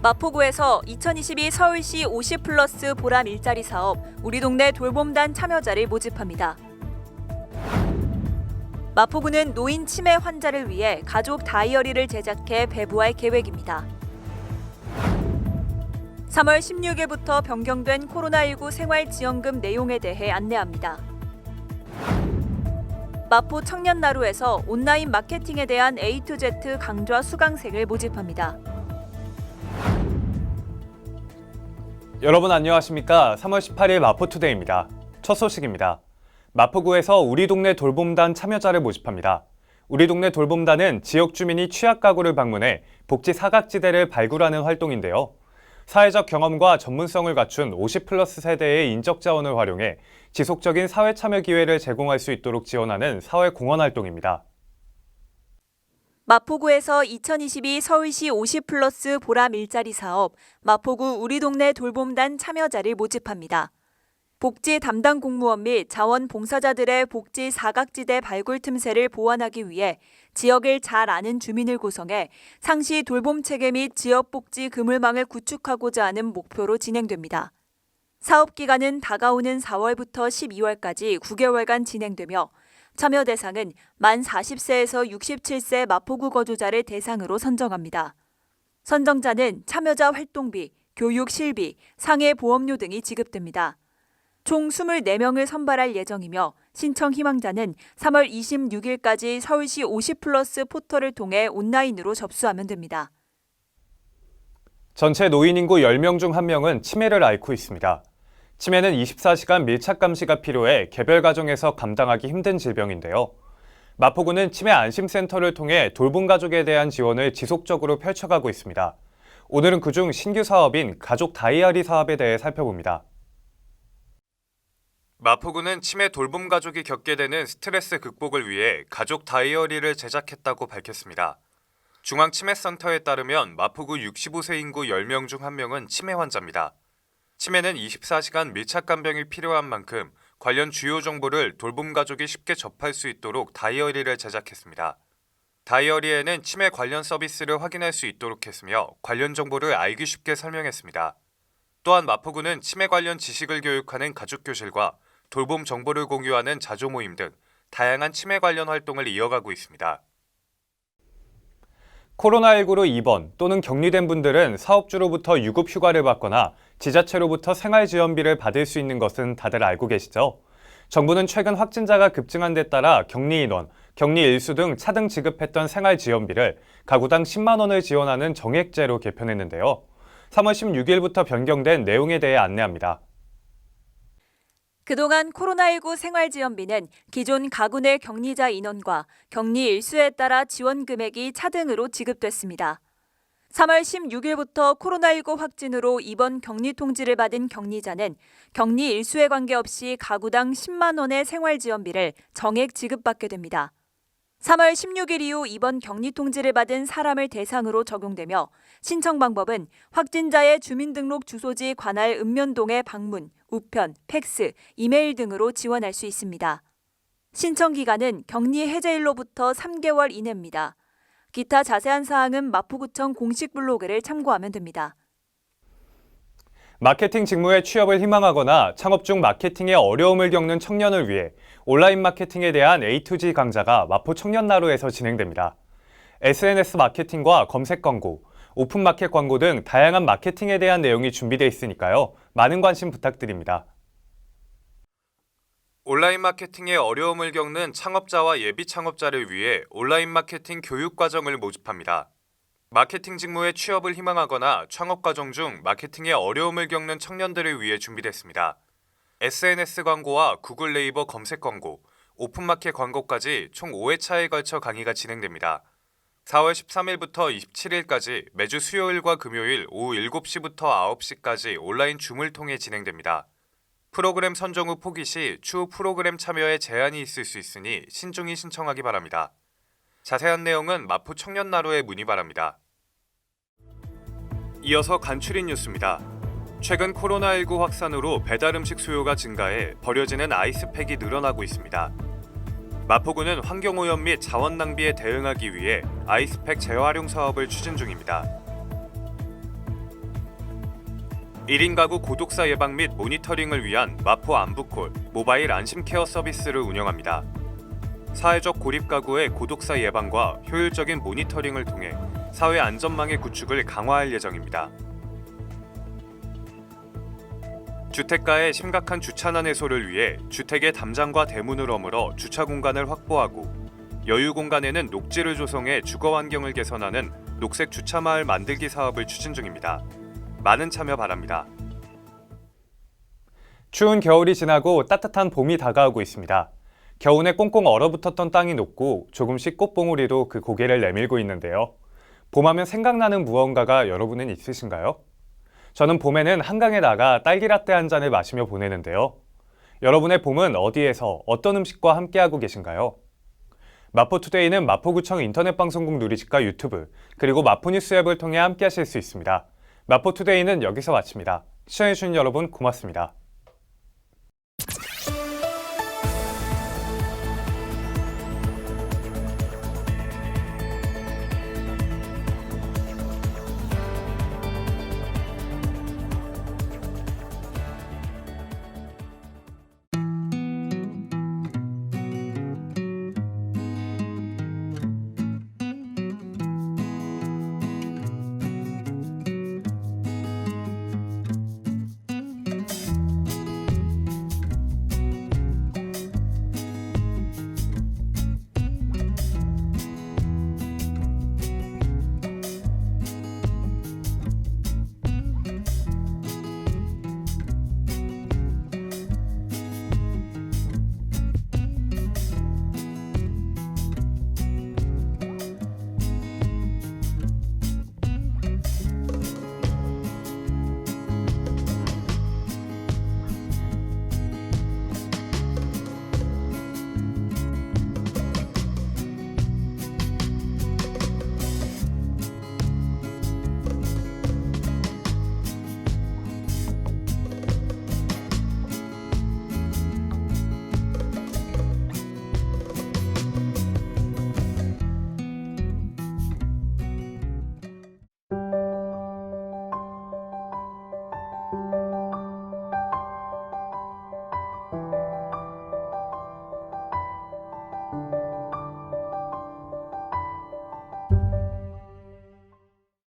마포구에서 2022 서울시 50플러스 보람 일자리 사업 우리 동네 돌봄단 참여자를 모집합니다. 마포구는 노인 치매 환자를 위해 가족 다이어리를 제작해 배부할 계획입니다. 3월 16일부터 변경된 코로나19 생활지원금 내용에 대해 안내합니다. 마포 청년나루에서 온라인 마케팅에 대한 A to Z 강좌 수강생을 모집합니다. 여러분 안녕하십니까? 3월 18일 마포투데이입니다. 첫 소식입니다. 마포구에서 우리 동네 돌봄단 참여자를 모집합니다. 우리 동네 돌봄단은 지역 주민이 취약 가구를 방문해 복지 사각지대를 발굴하는 활동인데요. 사회적 경험과 전문성을 갖춘 50플러스 세대의 인적 자원을 활용해 지속적인 사회 참여 기회를 제공할 수 있도록 지원하는 사회 공헌 활동입니다. 마포구에서 2022 서울시 50플러스 보람 일자리 사업 마포구 우리 동네 돌봄단 참여자를 모집합니다. 복지 담당 공무원 및 자원봉사자들의 복지 사각지대 발굴 틈새를 보완하기 위해 지역을 잘 아는 주민을 구성해 상시 돌봄 체계 및 지역복지 그물망을 구축하고자 하는 목표로 진행됩니다. 사업 기간은 다가오는 4월부터 12월까지 9개월간 진행되며 참여 대상은 만 40세에서 67세 마포구 거주자를 대상으로 선정합니다. 선정자는 참여자 활동비, 교육 실비, 상해 보험료 등이 지급됩니다. 총 24명을 선발할 예정이며 신청 희망자는 3월 26일까지 서울시 50플러스 포털을 통해 온라인으로 접수하면 됩니다. 전체 노인 인구 10명 중 1명은 치매를 앓고 있습니다. 치매는 24시간 밀착 감시가 필요해 개별 가정에서 감당하기 힘든 질병인데요. 마포구는 치매 안심센터를 통해 돌봄 가족에 대한 지원을 지속적으로 펼쳐가고 있습니다. 오늘은 그중 신규 사업인 가족 다이어리 사업에 대해 살펴봅니다. 마포구는 치매 돌봄 가족이 겪게 되는 스트레스 극복을 위해 가족 다이어리를 제작했다고 밝혔습니다. 중앙치매센터에 따르면 마포구 65세 인구 10명 중 1명은 치매 환자입니다. 치매는 24시간 밀착 간병이 필요한 만큼 관련 주요 정보를 돌봄 가족이 쉽게 접할 수 있도록 다이어리를 제작했습니다. 다이어리에는 치매 관련 서비스를 확인할 수 있도록 했으며 관련 정보를 알기 쉽게 설명했습니다. 또한 마포구는 치매 관련 지식을 교육하는 가족교실과 돌봄 정보를 공유하는 자조 모임 등 다양한 치매 관련 활동을 이어가고 있습니다. 코로나19로 입원 또는 격리된 분들은 사업주로부터 유급 휴가를 받거나 지자체로부터 생활지원비를 받을 수 있는 것은 다들 알고 계시죠? 정부는 최근 확진자가 급증한 데 따라 격리 인원, 격리 일수 등 차등 지급했던 생활지원비를 가구당 10만 원을 지원하는 정액제로 개편했는데요. 3월 16일부터 변경된 내용에 대해 안내합니다. 그동안 코로나19 생활지원비는 기존 가구 내 격리자 인원과 격리 일수에 따라 지원 금액이 차등으로 지급됐습니다. 3월 16일부터 코로나19 확진으로 입원 격리 통지를 받은 격리자는 격리 일수에 관계없이 가구당 10만 원의 생활지원비를 정액 지급받게 됩니다. 3월 16일 이후 입원 격리 통지를 받은 사람을 대상으로 적용되며 신청 방법은 확진자의 주민등록 주소지 관할 읍면동의 방문, 우편, 팩스, 이메일 등으로 지원할 수 있습니다. 신청 기간은 격리 해제일로부터 3개월 이내입니다. 기타 자세한 사항은 마포구청 공식 블로그를 참고하면 됩니다. 마케팅 직무에 취업을 희망하거나 창업 중 마케팅에 어려움을 겪는 청년을 위해 온라인 마케팅에 대한 A2G 강좌가 마포 청년나루에서 진행됩니다. SNS 마케팅과 검색 광고, 오픈 마켓 광고 등 다양한 마케팅에 대한 내용이 준비되어 있으니까요. 많은 관심 부탁드립니다. 온라인 마케팅에 어려움을 겪는 창업자와 예비 창업자를 위해 온라인 마케팅 교육 과정을 모집합니다. 마케팅 직무에 취업을 희망하거나 창업 과정 중 마케팅에 어려움을 겪는 청년들을 위해 준비됐습니다. SNS 광고와 구글 네이버 검색 광고, 오픈마켓 광고까지 총 5회차에 걸쳐 강의가 진행됩니다. 4월 13일부터 27일까지 매주 수요일과 금요일 오후 7시부터 9시까지 온라인 줌을 통해 진행됩니다. 프로그램 선정 후 포기 시 추후 프로그램 참여에 제한이 있을 수 있으니 신중히 신청하기 바랍니다. 자세한 내용은 마포 청년나루에 문의 바랍니다. 이어서 간추린 뉴스입니다. 최근 코로나19 확산으로 배달 음식 수요가 증가해 버려지는 아이스팩이 늘어나고 있습니다. 마포구는 환경오염 및 자원 낭비에 대응하기 위해 아이스팩 재활용 사업을 추진 중입니다. 1인 가구 고독사 예방 및 모니터링을 위한 마포 안부콜 모바일 안심 케어 서비스를 운영합니다. 사회적 고립 가구의 고독사 예방과 효율적인 모니터링을 통해 사회 안전망의 구축을 강화할 예정입니다. 주택가의 심각한 주차난 해소를 위해 주택의 담장과 대문을 허물어 주차 공간을 확보하고 여유 공간에는 녹지를 조성해 주거 환경을 개선하는 녹색 주차 마을 만들기 사업을 추진 중입니다. 많은 참여 바랍니다. 추운 겨울이 지나고 따뜻한 봄이 다가오고 있습니다. 겨우내 꽁꽁 얼어붙었던 땅이 녹고 조금씩 꽃봉오리도 그 고개를 내밀고 있는데요. 봄하면 생각나는 무언가가 여러분은 있으신가요? 저는 봄에는 한강에 나가 딸기라떼 한 잔을 마시며 보내는데요. 여러분의 봄은 어디에서 어떤 음식과 함께하고 계신가요? 마포투데이는 마포구청 인터넷방송국 누리집과 유튜브, 그리고 마포뉴스 앱을 통해 함께하실 수 있습니다. 마포투데이는 여기서 마칩니다. 시청해주신 여러분 고맙습니다.